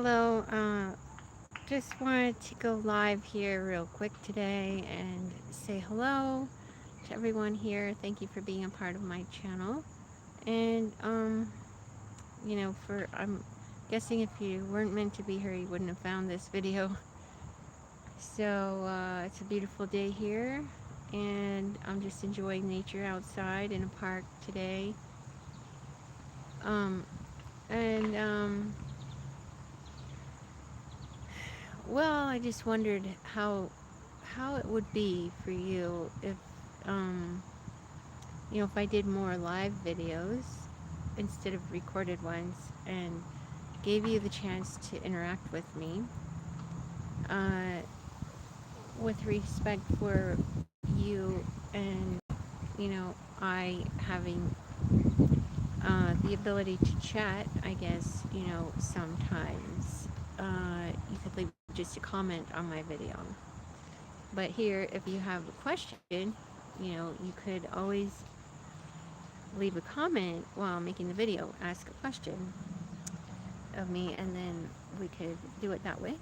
Hello, just wanted to go live here real quick today and say hello to everyone here. Thank you for being a part of my channel. And, I'm guessing if you weren't meant to be here, you wouldn't have found this video. So, it's a beautiful day here, and I'm just enjoying nature outside in a park today. Um, and, Well, I just wondered how it would be for you if um if I did more live videos instead of recorded ones and gave you the chance to interact with me uh with respect for you and I having the ability to chat. I guess sometimes you could leave just a comment on my video. But here, if you have a question, you could always leave a comment while making the video, ask a question of me, and then we could do it that way.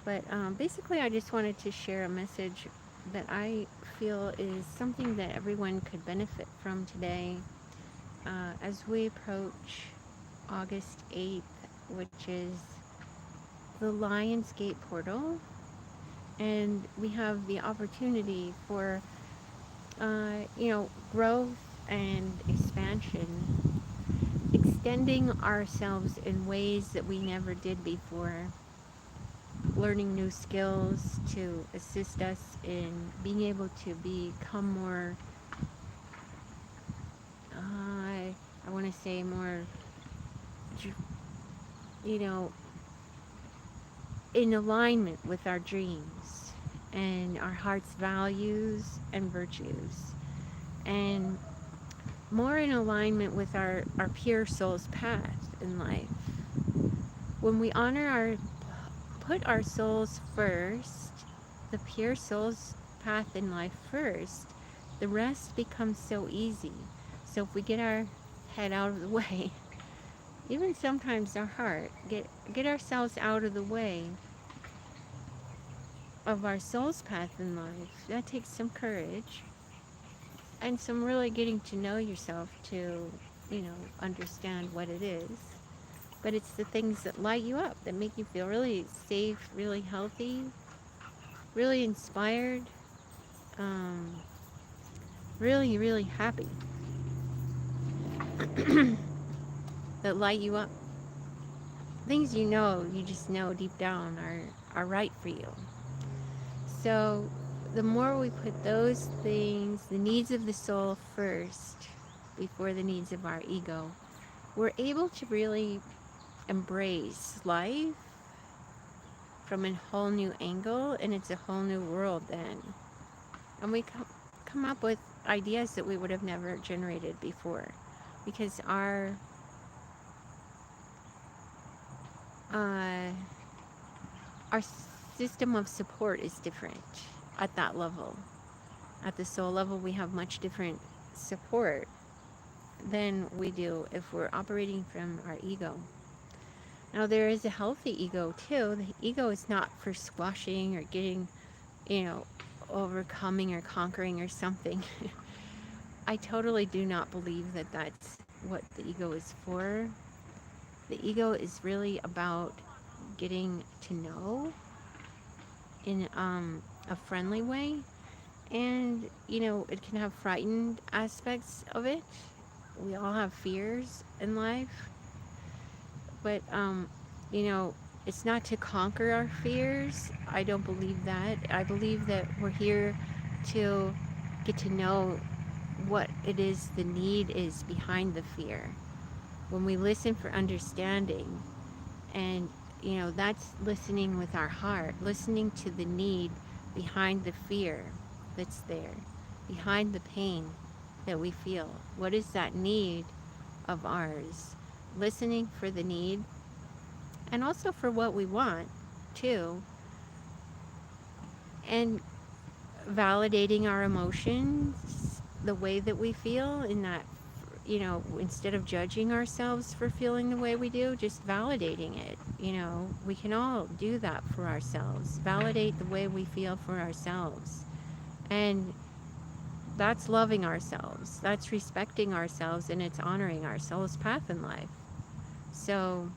But basically, I just wanted to share a message that I feel is something that everyone could benefit from today as we approach August 8th, which is the Lionsgate portal. And we have the opportunity for growth and expansion, extending ourselves in ways that we never did before, learning new skills to assist us in being able to become more, I want to say more, you know, in alignment with our dreams and our heart's values and virtues, and more in alignment with our pure soul's path in life. When we put our souls first, the pure soul's path in life first, the rest becomes so easy. So if we get our head out of the way, even sometimes our heart, get ourselves out of the way of our soul's path in life, that takes some courage and some really getting to know yourself to, understand what it is. But it's the things that light you up, that make you feel really safe, really healthy, really inspired, um, really, really happy, that light you up. Things you just know deep down are right for you. So the more we put those things, the needs of the soul first, before the needs of our ego, we're able to really embrace life from a whole new angle, and it's a whole new world then. And we come up with ideas that we would have never generated before, because uh, our system of support is different at that level. At the soul level, we have much different support than we do if we're operating from our ego. Now, there is a healthy ego too. The ego is not for squashing or getting, you know, overcoming or conquering or something. I totally do not believe that that's what the ego is for. The ego is really about getting to know in a friendly way. And, it can have frightened aspects of it. We all have fears in life. But, it's not to conquer our fears. I don't believe that. I believe that we're here to get to know what it is the need is behind the fear. When we listen for understanding, and, that's listening with our heart, listening to the need behind the fear that's there, behind the pain that we feel. What is that need of ours? Listening for the need, and also for what we want too, and validating our emotions the way that we feel in that instead of judging ourselves for feeling the way we do, just validating it. We can all do that for ourselves. Validate the way we feel for ourselves. And that's loving ourselves. That's respecting ourselves, and it's honoring our soul's path in life. So,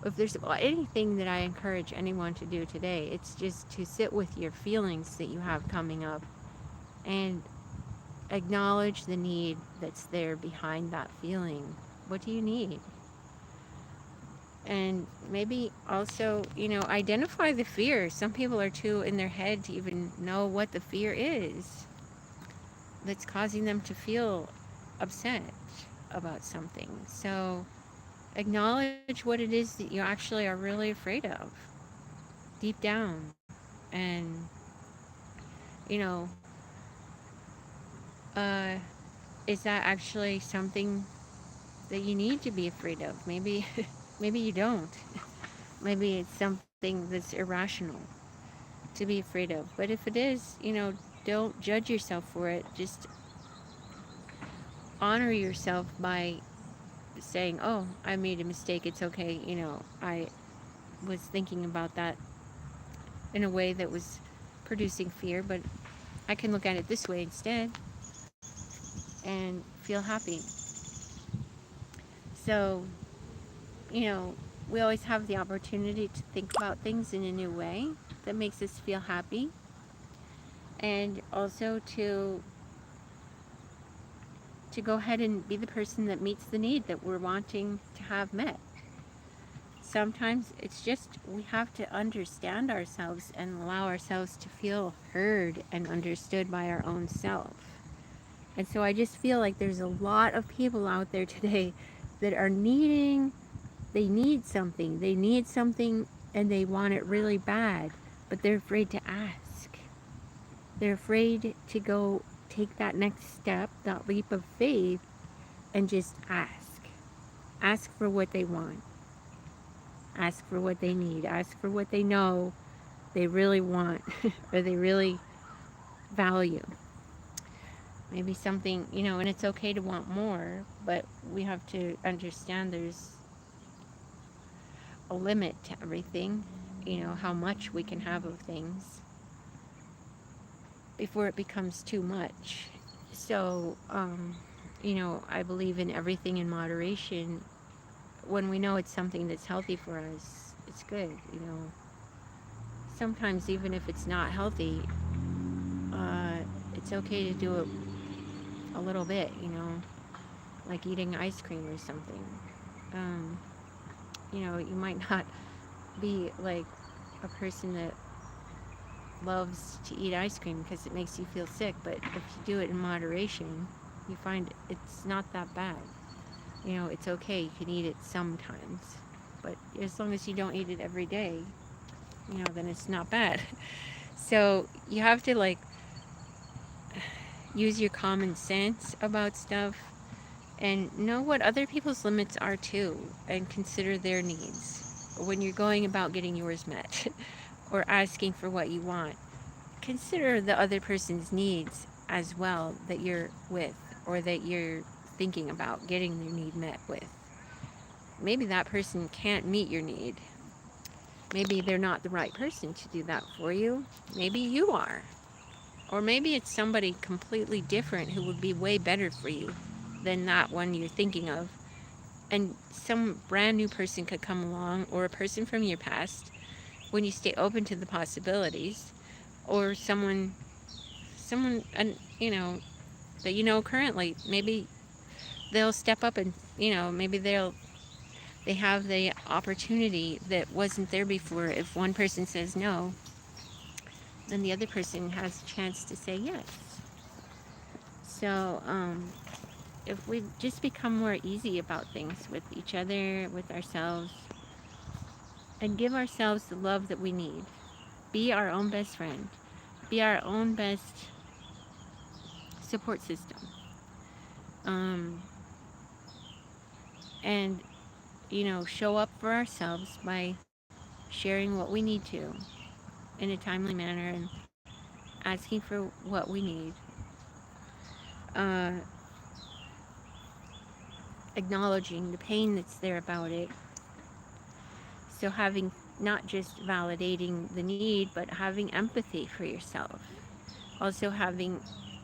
if there's anything that I encourage anyone to do today, it's just to sit with your feelings that you have coming up and acknowledge the need that's there behind that feeling. What do you need? And maybe also, identify the fear. Some people are too in their head to even know what the fear is that's causing them to feel upset about something. So acknowledge what it is that you actually are really afraid of deep down. And, you know, uh, is that actually something that you need to be afraid of? Maybe, maybe you don't. Maybe it's something that's irrational to be afraid of. But if it is, don't judge yourself for it. Just honor yourself by saying, oh, I made a mistake. It's okay. I was thinking about that in a way that was producing fear, but I can look at it this way instead and feel happy. So, you know, we always have the opportunity to think about things in a new way that makes us feel happy, and also to go ahead and be the person that meets the need that we're wanting to have met. Sometimes it's just we have to understand ourselves and allow ourselves to feel heard and understood by our own self. And so I just feel like there's a lot of people out there today that are they need something and they want it really bad, but they're afraid to ask. They're afraid to go take that next step, that leap of faith, and just ask. Ask for what they want. Ask for what they need. Ask for what they know they really want or they really value. Maybe something, and it's okay to want more, but we have to understand there's a limit to everything, how much we can have of things before it becomes too much. So, I believe in everything in moderation. When we know it's something that's healthy for us, it's good. Sometimes, even if it's not healthy, it's okay to do it a little bit, like eating ice cream or something. Um, you might not be like a person that loves to eat ice cream because it makes you feel sick, but if you do it in moderation, you find it's not that bad. It's okay, you can eat it sometimes, but as long as you don't eat it every day, then it's not bad. So you have to use your common sense about stuff and know what other people's limits are too, and consider their needs when you're going about getting yours met or asking for what you want. Consider the other person's needs as well that you're with, or that you're thinking about getting their need met with. Maybe that person can't meet your need. Maybe they're not the right person to do that for you. Maybe you are. Or maybe it's somebody completely different who would be way better for you than that one you're thinking of. And some brand new person could come along, or a person from your past, when you stay open to the possibilities, or someone, and that currently. Maybe they'll step up, and maybe they have the opportunity that wasn't there before. If one person says no, then the other person has a chance to say yes. So if we just become more easy about things with each other, with ourselves, and give ourselves the love that we need, be our own best friend, be our own best support system, um, and show up for ourselves by sharing what we need to in a timely manner and asking for what we need. Uh, acknowledging the pain that's there about it. So having, not just validating the need, but having empathy for yourself. Also having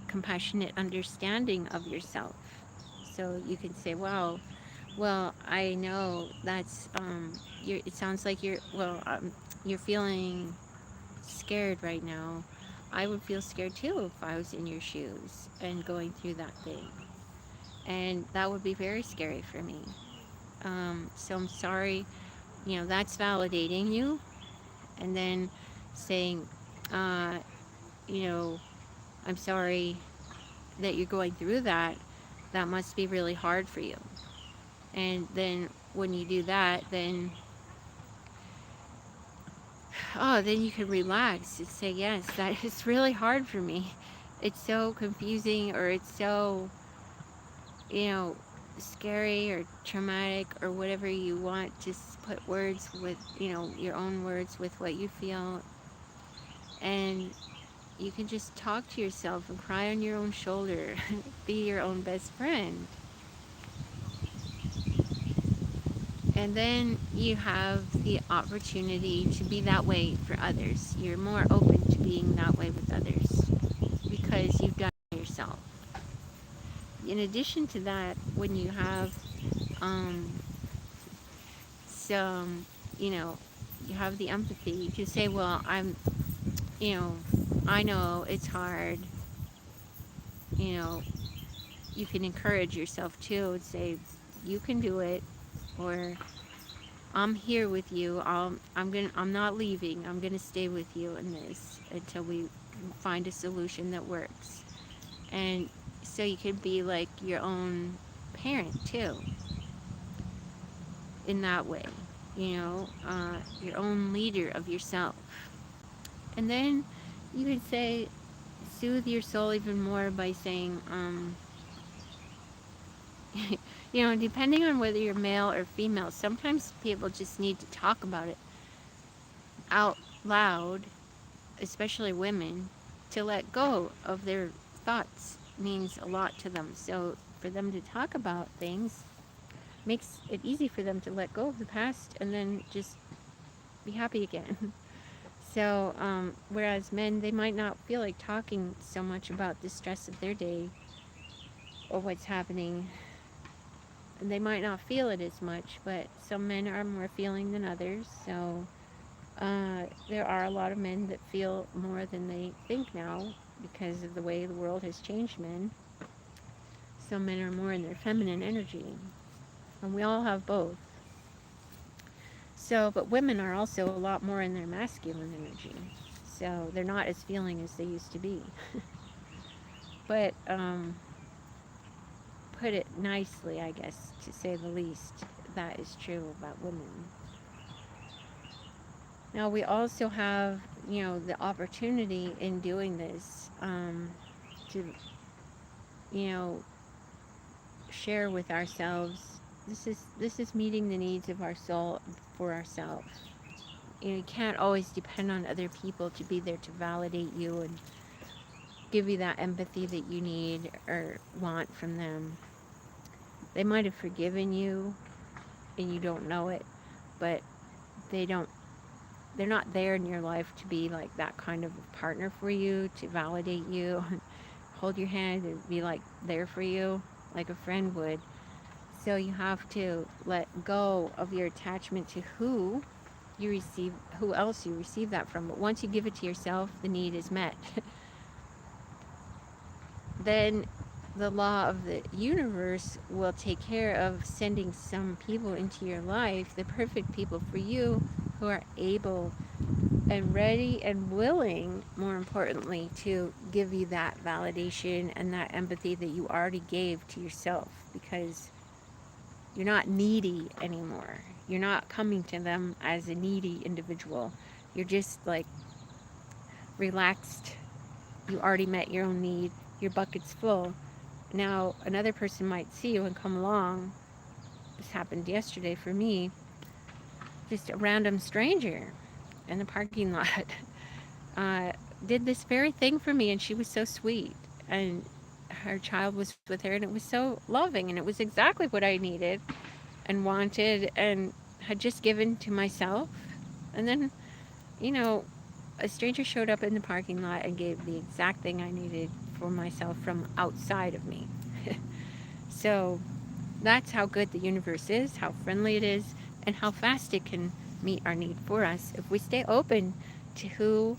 compassionate understanding of yourself. So you can say, wow, well, I know that's, it sounds like you're feeling scared right now. I would feel scared too if I was in your shoes and going through that thing. And that would be very scary for me. So I'm sorry, that's validating you. And then saying, uh, you know, I'm sorry that you're going through that. That must be really hard for you. And then when you do that, then you can relax and say, yes, that is really hard for me. It's so confusing, or it's so, you know, scary or traumatic or whatever you want. Just put words with, your own words with what you feel. And you can just talk to yourself and cry on your own shoulder. Be your own best friend. And then you have the opportunity to be that way for others. You're more open to being that way with others because you've done it yourself. In addition to that, when you have um, some, you have the empathy, you can say, well, you know, I know it's hard. You know, you can encourage yourself too and say, you can do it, or I'm here with you. I'm not leaving. I'm gonna stay with you in this until we find a solution that works. And so you can be like your own parent too, in that way. Your own leader of yourself. And then you could say, soothe your soul even more by saying, depending on whether you're male or female, sometimes people just need to talk about it out loud, especially women, to let go of their thoughts means a lot to them. So for them to talk about things makes it easy for them to let go of the past and then just be happy again. So, whereas men, they might not feel like talking so much about the stress of their day or what's happening. And they might not feel it as much, but some men are more feeling than others. So, there are a lot of men that feel more than they think now because of the way the world has changed men. Some men are more in their feminine energy, and we all have both. So, but women are also a lot more in their masculine energy. So they're not as feeling as they used to be. But put it nicely, I guess, to say the least, that is true about women. Now we also have, the opportunity in doing this to, you know, share with ourselves. This is meeting the needs of our soul for ourselves. You can't always depend on other people to be there to validate you and give you that empathy that you need or want from them. They might have forgiven you and you don't know it, but they don't they're not there in your life to be like that kind of partner for you, to validate you, hold your hand and be like there for you like a friend would. So you have to let go of your attachment to who else you receive that from. But once you give it to yourself, the need is met. Then the law of the universe will take care of sending some people into your life, the perfect people for you, who are able and ready and willing, more importantly, to give you that validation and that empathy that you already gave to yourself, because you're not needy anymore. You're not coming to them as a needy individual. You're just like relaxed. You already met your own need. Your bucket's full. Now another person might see you and come along. This happened yesterday for me. Just a random stranger in the parking lot did this very thing for me, and she was so sweet. And her child was with her, and it was so loving, and it was exactly what I needed and wanted and had just given to myself. And then, you know, a stranger showed up in the parking lot and gave the exact thing I needed for myself from outside of me. So that's how good the universe is, how friendly it is, and how fast it can meet our need for us if we stay open to who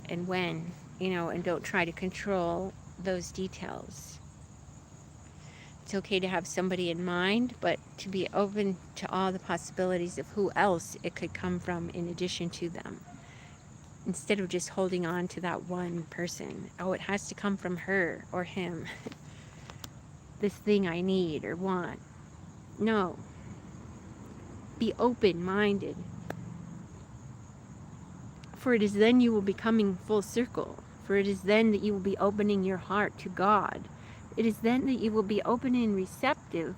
and when, and don't try to control those details. It's okay to have somebody in mind, but to be open to all the possibilities of who else it could come from in addition to them. Instead of just holding on to that one person. Oh, it has to come from her or him. This thing I need or want. No. Be open-minded. For it is then you will be coming full circle. For it is then that you will be opening your heart to God. It is then that you will be open and receptive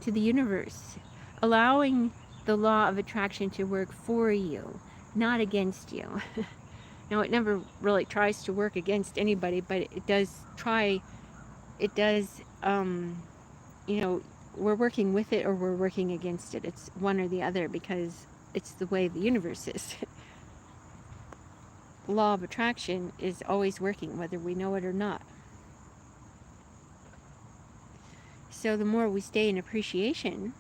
to the universe, allowing the law of attraction to work for you, not against you. Now, it never really tries to work against anybody, but it does try, it does, we're working with it or we're working against it. It's one or the other because it's the way the universe is. The law of attraction is always working, whether we know it or not. So the more we stay in appreciation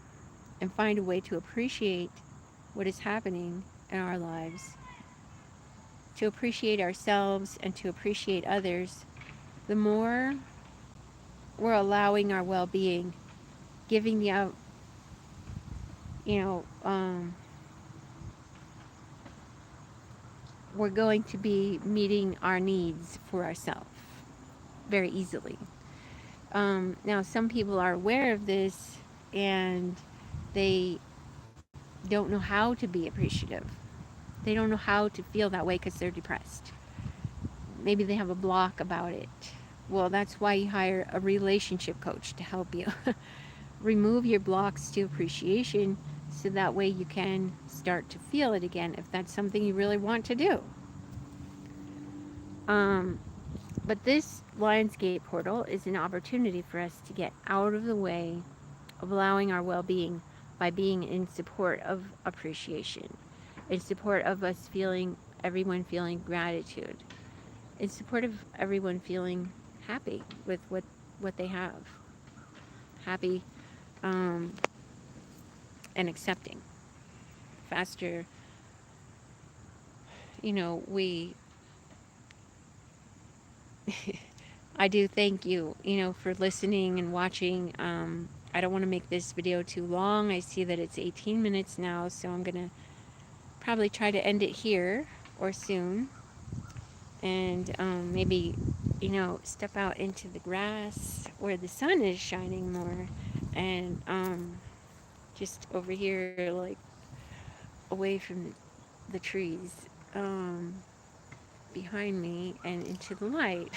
and find a way to appreciate what is happening in our lives, to appreciate ourselves and to appreciate others, the more we're allowing our well-being, giving the, you know, we're going to be meeting our needs for ourselves very easily. Now, some people are aware of this and they don't know how to be appreciative. They don't know how to feel that way because they're depressed. Maybe they have a block about it. Well, that's why you hire a relationship coach to help you. Remove your blocks to appreciation so that way you can start to feel it again if that's something you really want to do. But this Lionsgate portal is an opportunity for us to get out of the way of allowing our well-being by being in support of appreciation, in support of us feeling, everyone feeling gratitude, in support of everyone feeling happy with what they have, happy and accepting. Faster, we I do thank you, for listening and watching. I don't want to make this video too long. I see that it's 18 minutes now, so I'm going to probably try to end it here or soon. And maybe, step out into the grass where the sun is shining more. And just over here, like, away from the trees. Behind me and into the light.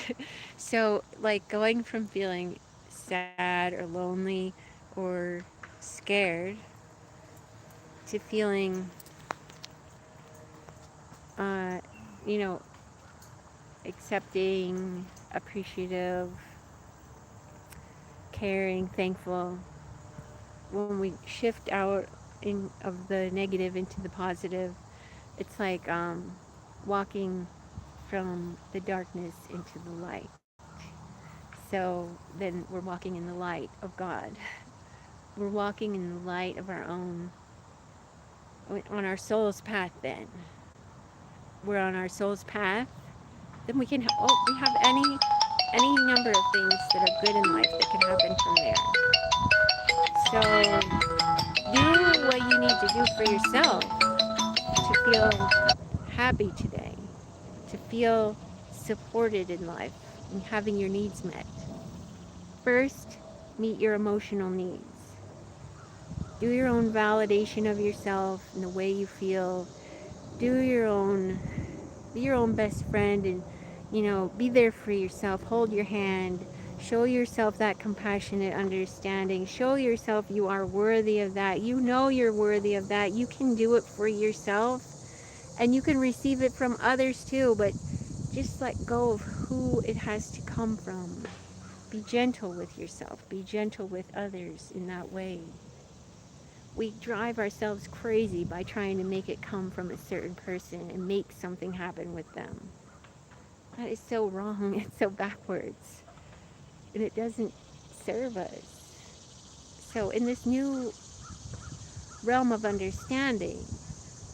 So, like, going from feeling sad or lonely or scared to feeling, uh, you know, accepting, appreciative, caring, thankful. When we shift out of the negative into the positive, it's like walking from the darkness into the light. So then we're walking in the light of God. We're walking in the light of our own, on our soul's path then. We're on our soul's path. Then we can, we have any number of things that are good in life that can happen from there. So do what you need to do for yourself to feel happy today, to feel supported in life and having your needs met. First, meet your emotional needs. Do your own validation of yourself and the way you feel. Do your own, be your own best friend and, be there for yourself. Hold your hand. Show yourself that compassionate understanding. Show yourself you are worthy of that. You know you're worthy of that. You can do it for yourself and you can receive it from others too, but just let go of who it has to come from. Be gentle with yourself. Be gentle with others in that way. We drive ourselves crazy by trying to make it come from a certain person and make something happen with them. That is so wrong. It's so backwards. And it doesn't serve us. So in this new realm of understanding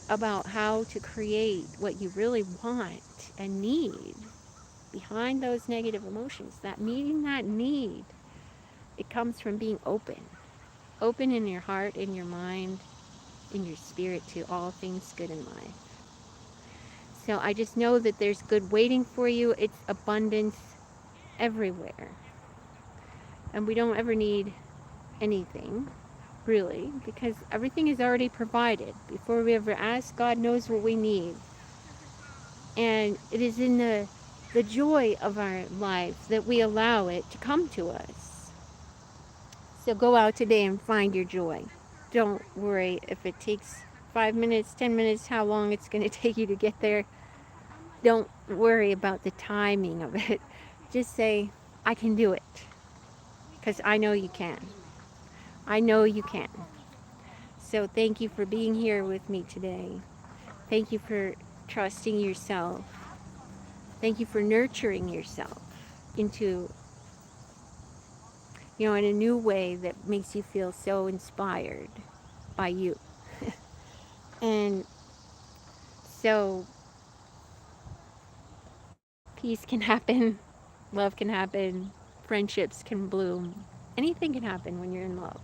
about how to create what you really want and need behind those negative emotions, that meeting that need, it comes from being open. Open in your heart, in your mind, in your spirit to all things good in life. So I just know that there's good waiting for you. It's abundance everywhere. And we don't ever need anything, really, because everything is already provided. Before we ever ask, God knows what we need. And it is in the joy of our life that we allow it to come to us. So go out today and find your joy. Don't worry if it takes 5 minutes, 10 minutes, how long it's going to take you to get there. Don't worry about the timing of it. Just say, I can do it. Because I know you can. I know you can. So thank you for being here with me today. Thank you for trusting yourself. Thank you for nurturing yourself into, in a new way that makes you feel so inspired by you. And so peace can happen, love can happen, friendships can bloom. Anything can happen when you're in love.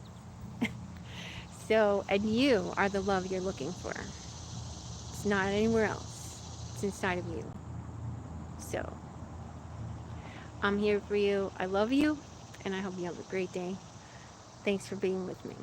So, and you are the love you're looking for. It's not anywhere else. It's inside of you. So, I'm here for you. I love you, and I hope you have a great day. Thanks for being with me.